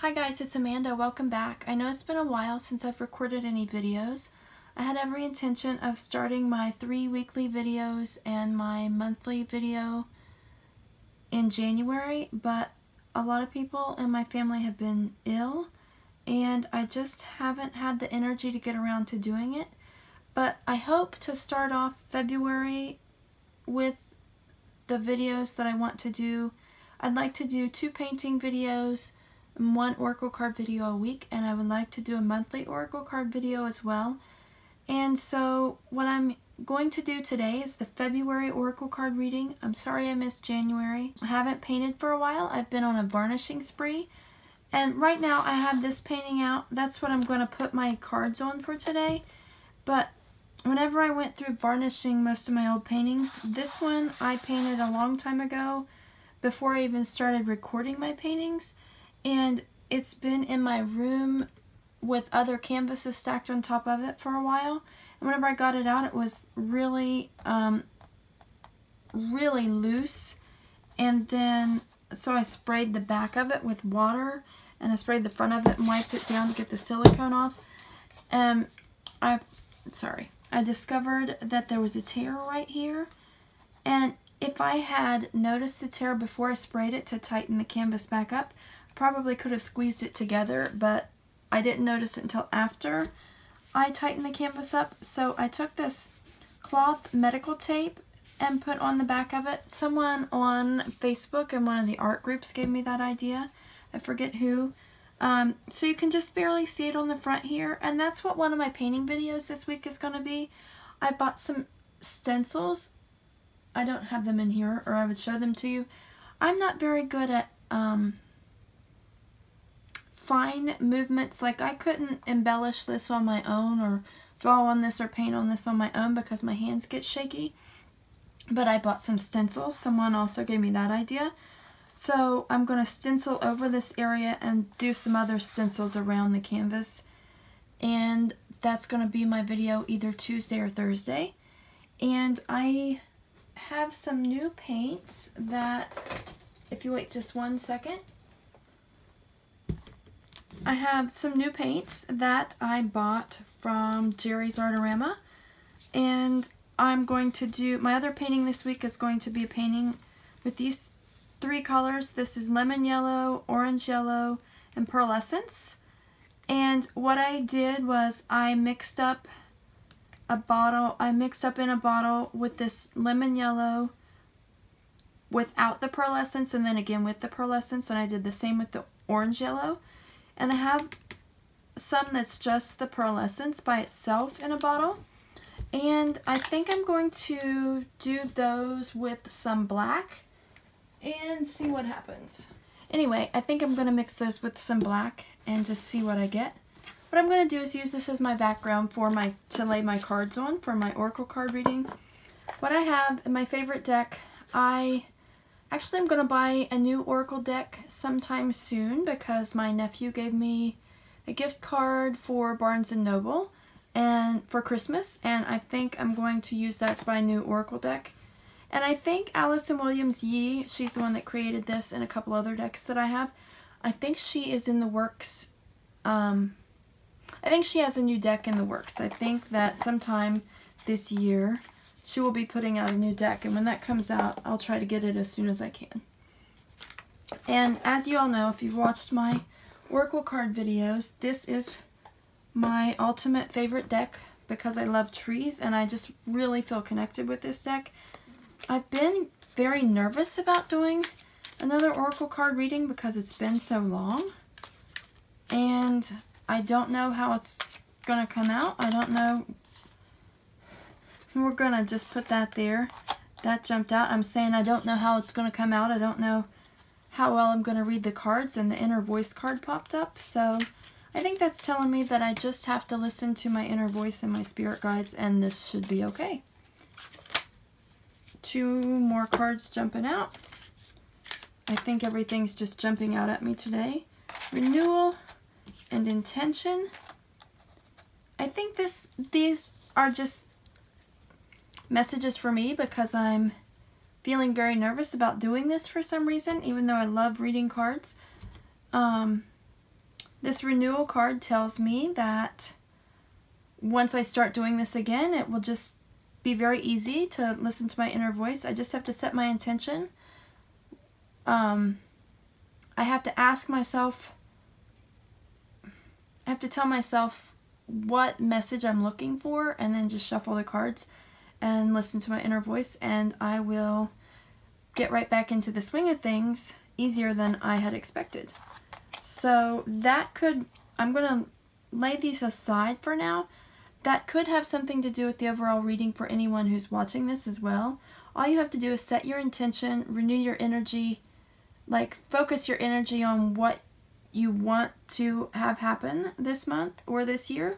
Hi guys, it's Amanda. Welcome back. I know it's been a while since I've recorded any videos. I had every intention of starting my 3 weekly videos and my monthly video in January, but a lot of people in my family have been ill and I just haven't had the energy to get around to doing it. But I hope to start off February with the videos that I want to do. I'd like to do 2 painting videos, 1 oracle card video a week, and I would like to do a monthly oracle card video as well. And so what I'm going to do today is the February oracle card reading. I'm sorry I missed January. I haven't painted for a while. I've been on a varnishing spree. And right now I have this painting out. That's what I'm going to put my cards on for today. But whenever I went through varnishing most of my old paintings, this one I painted a long time ago before I even started recording my paintings. And it's been in my room with other canvases stacked on top of it for a while. And whenever I got it out, it was really, really loose. And then, so I sprayed the back of it with water, and I sprayed the front of it and wiped it down to get the silicone off. I discovered that there was a tear right here. And if I had noticed the tear before I sprayed it to tighten the canvas back up, probably could have squeezed it together, but I didn't notice it until after I tightened the canvas up. So I took this cloth medical tape and put on the back of it. Someone on Facebook in one of the art groups gave me that idea. I forget who. So you can just barely see it on the front here, and that's what one of my painting videos this week is going to be. I bought some stencils. I don't have them in here, or I would show them to you. I'm not very good at fine movements. Like, I couldn't embellish this on my own or draw on this or paint on this on my own because my hands get shaky. But I bought some stencils. Someone also gave me that idea. So I'm going to stencil over this area and do some other stencils around the canvas. And that's going to be my video either Tuesday or Thursday. And I have some new paints that, if you wait just 1 second, I have some new paints that I bought from Jerry's Artorama, and I'm going to do, my other painting this week is going to be a painting with these 3 colors. This is lemon yellow, orange yellow, and pearlescence. And what I did was I mixed up in a bottle with this lemon yellow without the pearlescence, and then again with the pearlescence, and I did the same with the orange yellow. And I have some that's just the pearlescence by itself in a bottle. And I think I'm going to do those with some black and see what happens. Anyway, I think I'm going to mix those with some black and just see what I get. What I'm going to do is use this as my background for to lay my cards on for my oracle card reading. What I have in my favorite deck, Actually, I'm going to buy a new oracle deck sometime soon because my nephew gave me a gift card for Barnes & Noble and for Christmas, and I think I'm going to use that to buy a new oracle deck. And I think Allyson Williams-Yee, she's the one that created this and a couple other decks that I have. I think she is in the works. I think she has a new deck in the works. I think that sometime this year she will be putting out a new deck, and when that comes out, I'll try to get it as soon as I can. And as you all know, if you've watched my oracle card videos, this is my ultimate favorite deck because I love trees, and I just really feel connected with this deck. I've been very nervous about doing another oracle card reading because it's been so long, and I don't know how it's going to come out. I don't know. We're going to just put that there. That jumped out. I'm saying I don't know how it's going to come out. I don't know how well I'm going to read the cards, and the inner voice card popped up. So I think that's telling me that I just have to listen to my inner voice and my spirit guides, and this should be okay. 2 more cards jumping out. I think everything's just jumping out at me today. Renewal and intention. I think these are just messages for me because I'm feeling very nervous about doing this for some reason, even though I love reading cards. This renewal card tells me that once I start doing this again, it will just be very easy to listen to my inner voice. I just have to set my intention. I have to ask myself, I have to tell myself what message I'm looking for, and then just shuffle the cards and listen to my inner voice, and I will get right back into the swing of things easier than I had expected. So that could, I'm going to lay these aside for now. That could have something to do with the overall reading for anyone who's watching this as well. All you have to do is set your intention, renew your energy, like focus your energy on what you want to have happen this month or this year.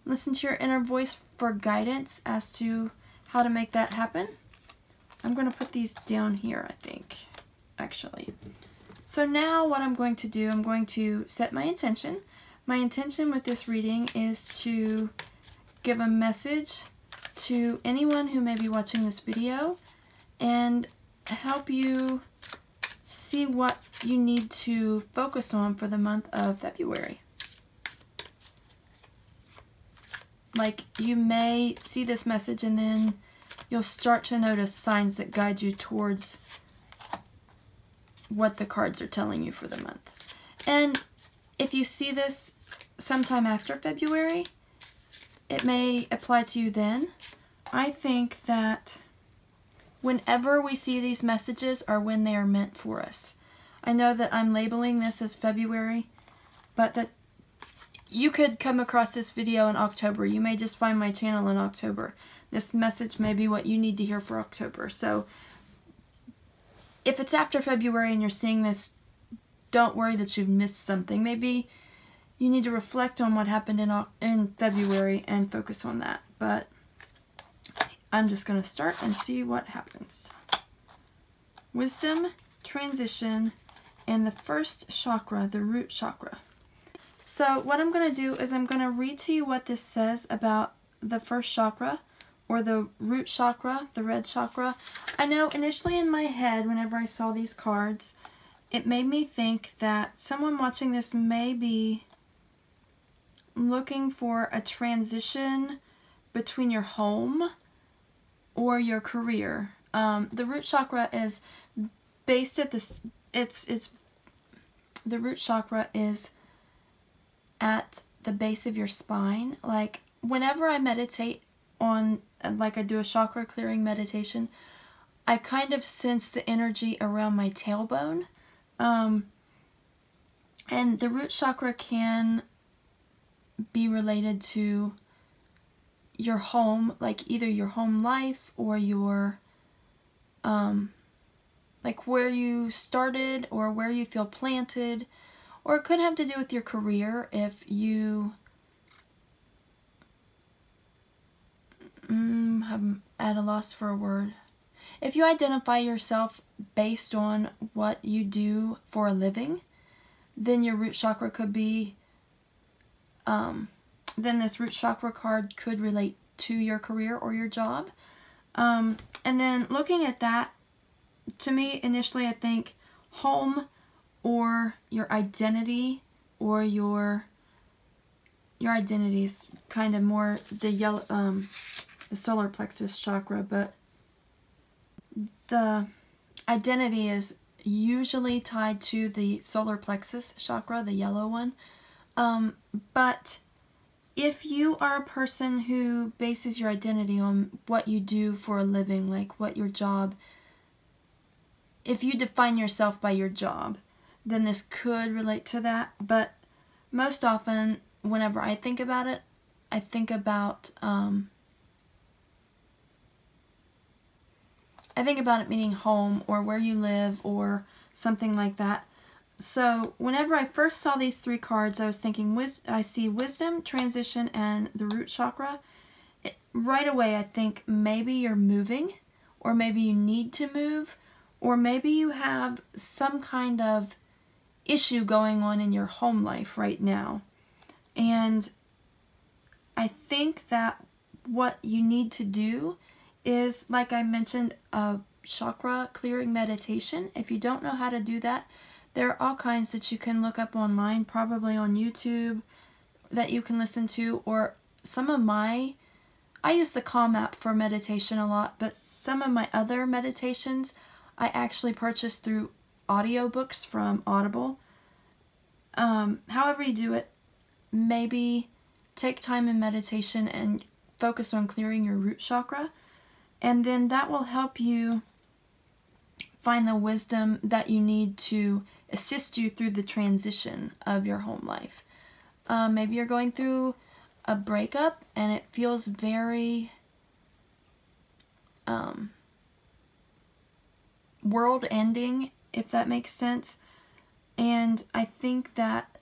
Listen to your inner voice for guidance as to how to make that happen. I'm going to put these down here, I think, actually. So now what I'm going to do, I'm going to set my intention. My intention with this reading is to give a message to anyone who may be watching this video and help you see what you need to focus on for the month of February. Like, you may see this message and then you'll start to notice signs that guide you towards what the cards are telling you for the month. And if you see this sometime after February, it may apply to you then. I think that whenever we see these messages are when they are meant for us. I know that I'm labeling this as February, but that you could come across this video in October. You may just find my channel in October. This message may be what you need to hear for October. So if it's after February and you're seeing this, don't worry that you've missed something. Maybe you need to reflect on what happened in February and focus on that. But I'm just going to start and see what happens. Wisdom, transition, and the first chakra, the root chakra. So what I'm going to do is I'm going to read to you what this says about the first chakra, or the root chakra, the red chakra. I know initially in my head, whenever I saw these cards, it made me think that someone watching this may be looking for a transition between your home or your career. The root chakra is based at this, the root chakra is at the base of your spine. Like, whenever I meditate on, like I do a chakra clearing meditation, I kind of sense the energy around my tailbone. And the root chakra can be related to your home, like either your home life or your, like where you started or where you feel planted, or it could have to do with your career if you I'm at a loss for a word. If you identify yourself based on what you do for a living, then your root chakra could be, then this root chakra card could relate to your career or your job. And then looking at that, to me, initially I think home or your identity, or your identity is kind of more the yellow, the solar plexus chakra, but the identity is usually tied to the solar plexus chakra, the yellow one. But if you are a person who bases your identity on what you do for a living, like what your job, if you define yourself by your job, then this could relate to that. But most often, whenever I think about it, I think about it meaning home or where you live or something like that. So whenever I first saw these three cards, I was thinking, I see wisdom, transition, and the root chakra. Right away, I think maybe you're moving, or maybe you need to move, or maybe you have some kind of issue going on in your home life right now. And I think that what you need to do is, like I mentioned, a chakra clearing meditation. If you don't know how to do that, There are all kinds that you can look up online, probably on YouTube, that you can listen to, or some of my, I use the Calm app for meditation a lot, but some of my other meditations I actually purchased through audiobooks from Audible. However you do it, maybe take time in meditation and focus on clearing your root chakra, and then that will help you find the wisdom that you need to assist you through the transition of your home life. Maybe you're going through a breakup and it feels very world ending, if that makes sense. And I think that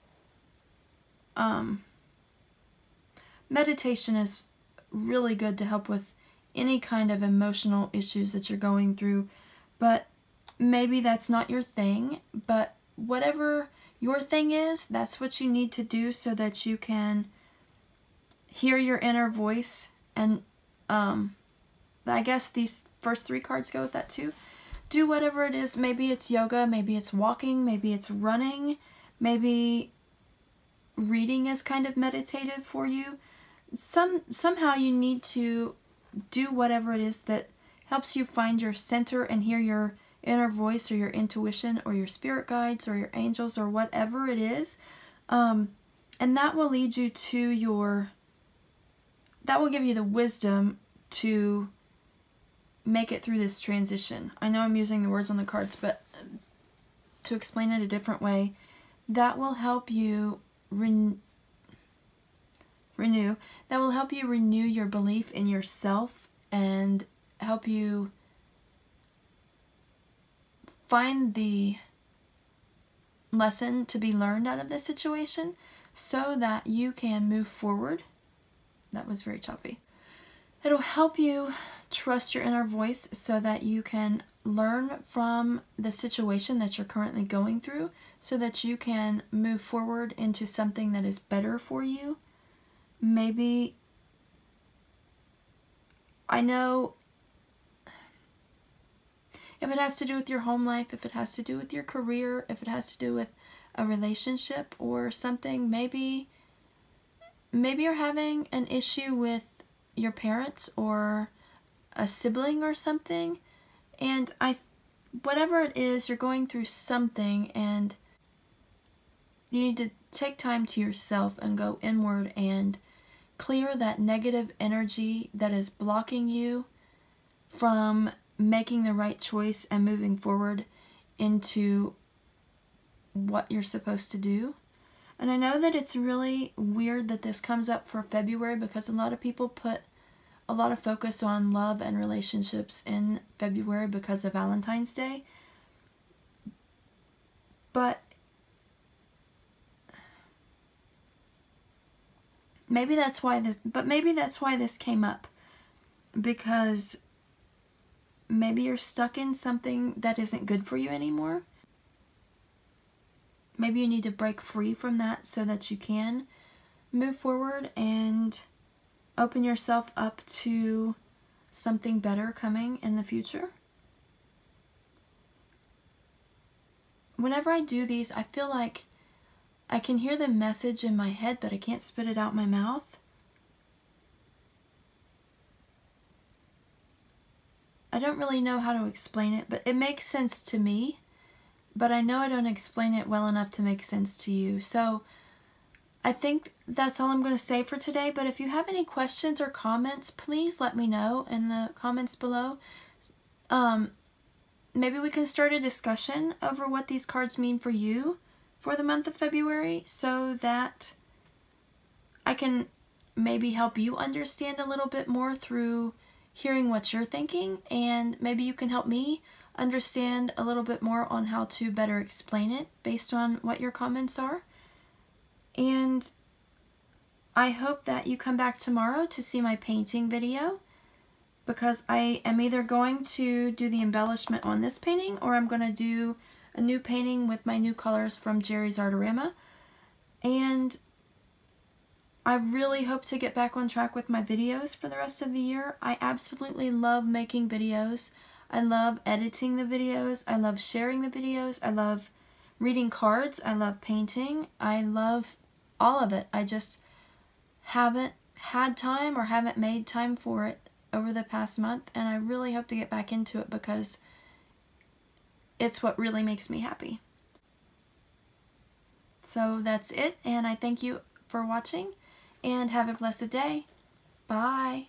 meditation is really good to help with any kind of emotional issues that you're going through. But maybe that's not your thing, but whatever your thing is, that's what you need to do so that you can hear your inner voice. And I guess these first 3 cards go with that too. Do whatever it is. Maybe it's yoga, maybe it's walking, maybe it's running, maybe reading is kind of meditative for you. Somehow you need to do whatever it is that helps you find your center and hear your inner voice or your intuition or your spirit guides or your angels or whatever it is. And that will lead you to that will give you the wisdom to make it through this transition. I know I'm using the words on the cards, but to explain it a different way, that will help you renew your belief in yourself and help you find the lesson to be learned out of this situation so that you can move forward. That was very choppy. It'll help you trust your inner voice so that you can learn from the situation that you're currently going through so that you can move forward into something that is better for you. Maybe, I know if it has to do with your home life, if it has to do with your career, if it has to do with a relationship or something, maybe you're having an issue with your parents or a sibling or something, and whatever it is, you're going through something and you need to take time to yourself and go inward and clear that negative energy that is blocking you from making the right choice and moving forward into what you're supposed to do. And I know that it's really weird that this comes up for February because a lot of people put a lot of focus on love and relationships in February because of Valentine's Day. But maybe that's why this came up, because maybe you're stuck in something that isn't good for you anymore. Maybe you need to break free from that so that you can move forward and open yourself up to something better coming in the future. Whenever I do these, I feel like I can hear the message in my head, but I can't spit it out my mouth. I don't really know how to explain it, but it makes sense to me. But I know I don't explain it well enough to make sense to you. So I think that's all I'm going to say for today. But if you have any questions or comments, please let me know in the comments below. Maybe we can start a discussion over what these cards mean for you for the month of February so that I can maybe help you understand a little bit more through hearing what you're thinking, and maybe you can help me understand a little bit more on how to better explain it based on what your comments are. And I hope that you come back tomorrow to see my painting video, because I am either going to do the embellishment on this painting or I'm going to do a new painting with my new colors from Jerry's Artorama. And I really hope to get back on track with my videos for the rest of the year. I absolutely love making videos. I love editing the videos. I love sharing the videos. I love reading cards. I love painting. I love all of it. I just haven't had time or haven't made time for it over the past month, and I really hope to get back into it because it's what really makes me happy. So that's it, and I thank you for watching, and have a blessed day. Bye.